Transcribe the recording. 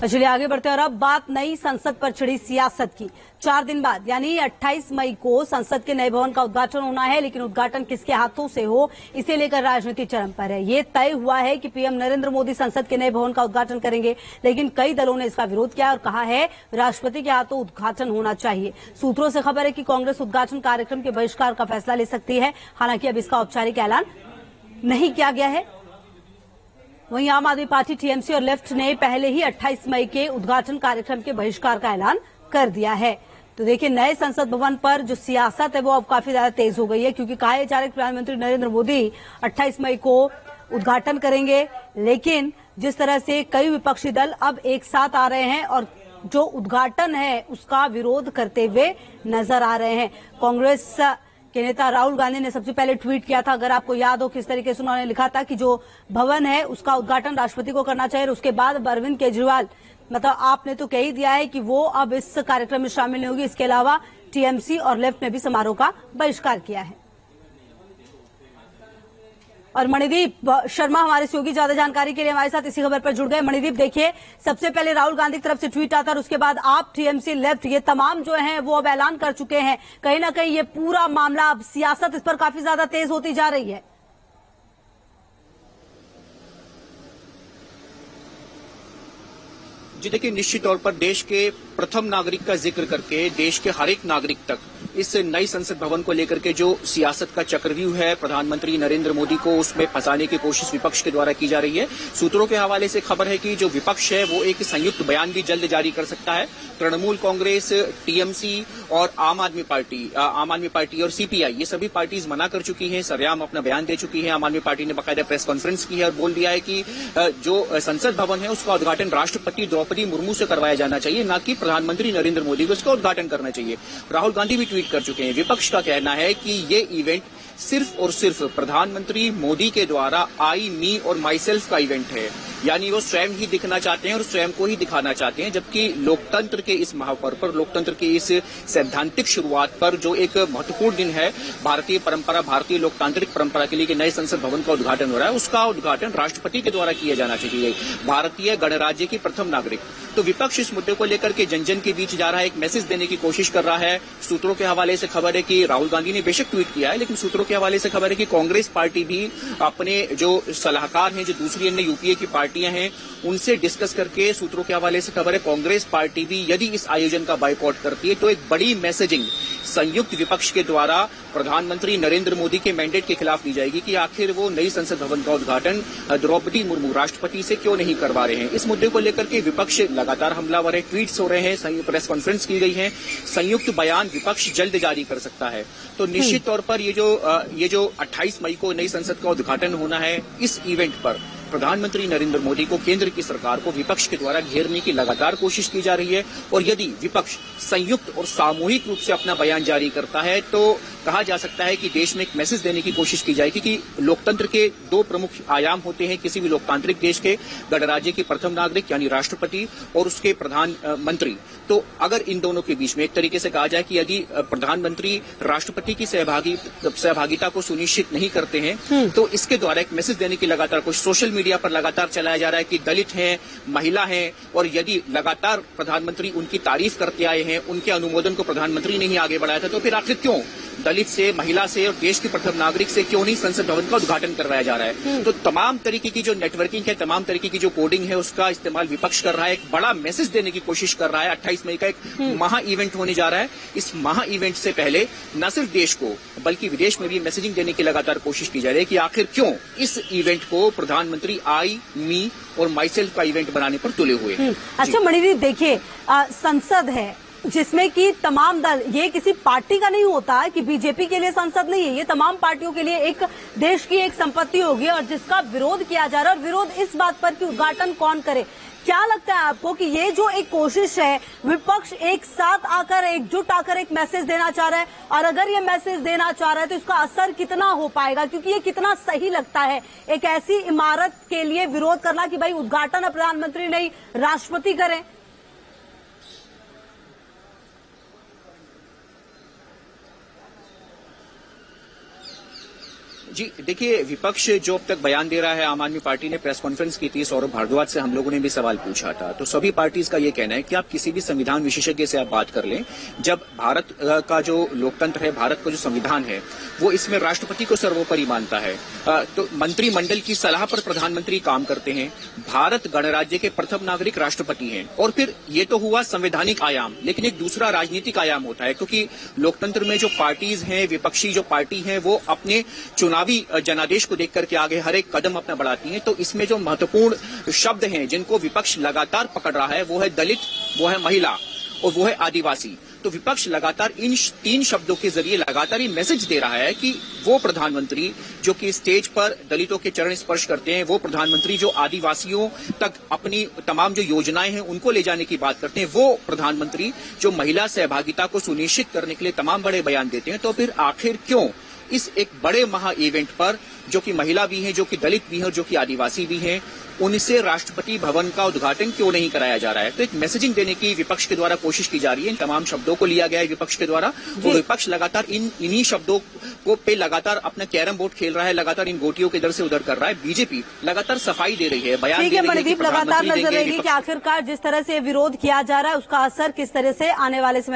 चलिए आगे बढ़ते हैं और अब बात नई संसद पर छिड़ी सियासत की। 4 दिन बाद यानी 28 मई को संसद के नए भवन का उद्घाटन होना है, लेकिन उद्घाटन किसके हाथों से हो इसे लेकर राजनीति चरम पर है। ये तय हुआ है कि पीएम नरेंद्र मोदी संसद के नए भवन का उद्घाटन करेंगे, लेकिन कई दलों ने इसका विरोध किया और कहा है राष्ट्रपति के हाथों उद्घाटन होना चाहिए। सूत्रों से खबर है कि कांग्रेस उद्घाटन कार्यक्रम के बहिष्कार का फैसला ले सकती है। हालांकि अब इसका औपचारिक ऐलान नहीं किया गया है। वहीं आम आदमी पार्टी, टीएमसी और लेफ्ट ने पहले ही 28 मई के उद्घाटन कार्यक्रम के बहिष्कार का ऐलान कर दिया है। तो देखिए, नए संसद भवन पर जो सियासत है वो अब काफी ज्यादा तेज हो गई है, क्योंकि कहा जा रहा है प्रधानमंत्री नरेंद्र मोदी 28 मई को उद्घाटन करेंगे, लेकिन जिस तरह से कई विपक्षी दल अब एक साथ आ रहे हैं और जो उद्घाटन है उसका विरोध करते हुए नजर आ रहे हैं। कांग्रेस के नेता राहुल गांधी ने सबसे पहले ट्वीट किया था, अगर आपको याद हो किस तरीके से उन्होंने लिखा था कि जो भवन है उसका उद्घाटन राष्ट्रपति को करना चाहिए। और उसके बाद अरविंद केजरीवाल, मतलब आपने तो कह ही दिया है कि वो अब इस कार्यक्रम में शामिल नहीं होगी। इसके अलावा टीएमसी और लेफ्ट ने भी समारोह का बहिष्कार किया है। और मणिदीप शर्मा हमारे सहयोगी ज्यादा जानकारी के लिए हमारे साथ इसी खबर पर जुड़ गए। मणिदीप, देखिए, सबसे पहले राहुल गांधी की तरफ से ट्वीट आता और उसके बाद आप, टीएमसी, लेफ्ट, ये तमाम जो हैं वो अब ऐलान कर चुके हैं। कहीं ना कहीं ये पूरा मामला, अब सियासत इस पर काफी ज्यादा तेज होती जा रही है। जी देखिए, निश्चित तौर पर देश के प्रथम नागरिक का जिक्र करके देश के हर एक नागरिक तक इस नई संसद भवन को लेकर के जो सियासत का चक्रव्यूह है, प्रधानमंत्री नरेंद्र मोदी को उसमें फंसाने की कोशिश विपक्ष के द्वारा की जा रही है। सूत्रों के हवाले से खबर है कि जो विपक्ष है वो एक संयुक्त बयान भी जल्द जारी कर सकता है। तृणमूल कांग्रेस, टीएमसी और आम आदमी पार्टी और सीपीआई, ये सभी पार्टीज मना कर चुकी हैं, सरेआम अपना बयान दे चुकी है। आम आदमी पार्टी ने बाकायदा प्रेस कॉन्फ्रेंस की है और बोल दिया है कि जो संसद भवन है उसका उद्घाटन राष्ट्रपति द्रौपदी मुर्मू से करवाया जाना चाहिए, न कि प्रधानमंत्री नरेंद्र मोदी को इसका उद्घाटन करना चाहिए। राहुल गांधी भी ट्वीट कर चुके हैं। विपक्ष का कहना है कि ये इवेंट सिर्फ और सिर्फ प्रधानमंत्री मोदी के द्वारा आई, मी और माई सेल्फ का इवेंट है, यानी वो स्वयं ही दिखना चाहते हैं और स्वयं को ही दिखाना चाहते हैं। जबकि लोकतंत्र के इस महापर्व पर, लोकतंत्र की इस सैद्धांतिक शुरुआत पर जो एक महत्वपूर्ण दिन है, भारतीय परंपरा, भारतीय लोकतांत्रिक परंपरा के लिए कि नए संसद भवन का उद्घाटन हो रहा है, उसका उद्घाटन राष्ट्रपति के द्वारा किया जाना चाहिए, भारतीय गणराज्य की प्रथम नागरिक। तो विपक्ष इस मुद्दे को लेकर के जन जन के बीच जा रहा है, एक मैसेज देने की कोशिश कर रहा है। सूत्रों के हवाले से खबर है कि राहुल गांधी ने बेशक ट्वीट किया है, लेकिन सूत्रों के हवाले से खबर है कि कांग्रेस पार्टी भी अपने जो सलाहकार हैं, जो दूसरी अन्य यूपीए की पार्टियां हैं, उनसे डिस्कस करके, सूत्रों के हवाले से खबर है, कांग्रेस पार्टी भी यदि इस आयोजन का बायकॉट करती है तो एक बड़ी मैसेजिंग संयुक्त विपक्ष के द्वारा प्रधानमंत्री नरेंद्र मोदी के मैंडेट के खिलाफ दी जाएगी कि आखिर वो नई संसद भवन का उद्घाटन द्रौपदी मुर्मू, राष्ट्रपति से क्यों नहीं करवा रहे हैं। इस मुद्दे को लेकर के विपक्ष लगातार हमलावर है, ट्वीट्स हो रहे हैं, प्रेस कॉन्फ्रेंस की गई है, संयुक्त बयान विपक्ष जल्द जारी कर सकता है। तो निश्चित तौर पर ये जो 28 मई को नई संसद का उद्घाटन होना है, इस इवेंट पर प्रधानमंत्री नरेंद्र मोदी को, केंद्र की सरकार को विपक्ष के द्वारा घेरने की लगातार कोशिश की जा रही है। और यदि विपक्ष संयुक्त और सामूहिक रूप से अपना बयान जारी करता है तो कहा जा सकता है कि देश में एक मैसेज देने की कोशिश की जाएगी कि लोकतंत्र के 2 प्रमुख आयाम होते हैं किसी भी लोकतांत्रिक देश के, गणराज्य की प्रथम नागरिक यानी राष्ट्रपति और उसके प्रधानमंत्री। तो अगर इन दोनों के बीच में एक तरीके से कहा जाए कि यदि प्रधानमंत्री राष्ट्रपति की सहभागिता को सुनिश्चित नहीं करते हैं तो इसके द्वारा एक मैसेज देने की लगातार कोशिश सोशल मीडिया पर लगातार चलाया जा रहा है कि दलित हैं, महिला हैं, और यदि लगातार प्रधानमंत्री उनकी तारीफ करते आए हैं, उनके अनुमोदन को प्रधानमंत्री ने ही आगे बढ़ाया था, तो फिर आखिर क्यों दलित से, महिला से और देश के प्रथम नागरिक से क्यों नहीं संसद भवन का उद्घाटन करवाया जा रहा है। तो तमाम तरीके की जो नेटवर्किंग है, तमाम तरीके की जो कोडिंग है, उसका इस्तेमाल विपक्ष कर रहा है, एक बड़ा मैसेज देने की कोशिश कर रहा है। 28 मई का एक महा इवेंट होने जा रहा है। इस महा इवेंट से पहले न सिर्फ देश को बल्कि विदेश में भी मैसेजिंग देने की लगातार कोशिश की जा रही है कि आखिर क्यों इस इवेंट को प्रधानमंत्री आई, मी और माई सेल्फ का इवेंट बनाने पर तुले हुए हैं। अच्छा मणिदीप, देखिए, संसद है जिसमें कि तमाम दल, ये किसी पार्टी का नहीं होता कि बीजेपी के लिए संसद नहीं है, ये तमाम पार्टियों के लिए एक देश की एक संपत्ति होगी और जिसका विरोध किया जा रहा है। और विरोध इस बात पर कि उद्घाटन कौन करे। क्या लगता है आपको कि ये जो एक कोशिश है, विपक्ष एक साथ आकर, एकजुट आकर एक मैसेज देना चाह रहा है, और अगर ये मैसेज देना चाह रहा है तो इसका असर कितना हो पाएगा, क्योंकि ये कितना सही लगता है एक ऐसी इमारत के लिए विरोध करना कि भाई उद्घाटन प्रधानमंत्री नहीं राष्ट्रपति करें। जी देखिए, विपक्ष जो अब तक बयान दे रहा है, आम आदमी पार्टी ने प्रेस कॉन्फ्रेंस की थी, सौरभ भारद्वाज से हम लोगों ने भी सवाल पूछा था, तो सभी पार्टीज का ये कहना है कि आप किसी भी संविधान विशेषज्ञ से आप बात कर लें, जब भारत का जो लोकतंत्र है, भारत का जो संविधान है, वो इसमें राष्ट्रपति को सर्वोपरि मानता है। तो मंत्रिमंडल की सलाह पर प्रधानमंत्री काम करते हैं। भारत गणराज्य के प्रथम नागरिक राष्ट्रपति हैं। और फिर ये तो हुआ संवैधानिक आयाम, लेकिन एक दूसरा राजनीतिक आयाम होता है, क्योंकि लोकतंत्र में जो पार्टीज हैं, विपक्षी जो पार्टी हैं, वो अपने चुनावी जनादेश को देख करके आगे हर एक कदम अपना बढ़ाती हैं। तो इसमें जो महत्वपूर्ण शब्द हैं जिनको विपक्ष लगातार पकड़ रहा है, वो है दलित, वो है महिला और वो है आदिवासी। तो विपक्ष लगातार इन 3 शब्दों के जरिए लगातार ये मैसेज दे रहा है कि वो प्रधानमंत्री जो कि स्टेज पर दलितों के चरण स्पर्श करते हैं, वो प्रधानमंत्री जो आदिवासियों तक अपनी तमाम जो योजनाएं हैं उनको ले जाने की बात करते हैं, वो प्रधानमंत्री जो महिला सहभागिता को सुनिश्चित करने के लिए तमाम बड़े बयान देते हैं, तो फिर आखिर क्यों इस एक बड़े महा इवेंट पर जो कि महिला भी हैं, जो कि दलित भी हैं और जो कि आदिवासी भी हैं, उनसे राष्ट्रपति भवन का उद्घाटन क्यों नहीं कराया जा रहा है? तो एक मैसेजिंग देने की विपक्ष के द्वारा कोशिश की जा रही है। इन तमाम शब्दों को लिया गया है विपक्ष के द्वारा। वो विपक्ष लगातार इन्हीं शब्दों को पे लगातार अपना कैरम बोर्ड खेल रहा है, लगातार इन गोटियों के इधर से उधर कर रहा है। बीजेपी लगातार सफाई दे रही है, बयान दे रही है। मणिदीप, लगातार नजर रहेगी कि आखिरकार जिस तरह से विरोध किया जा रहा है उसका असर किस तरह से आने वाले समय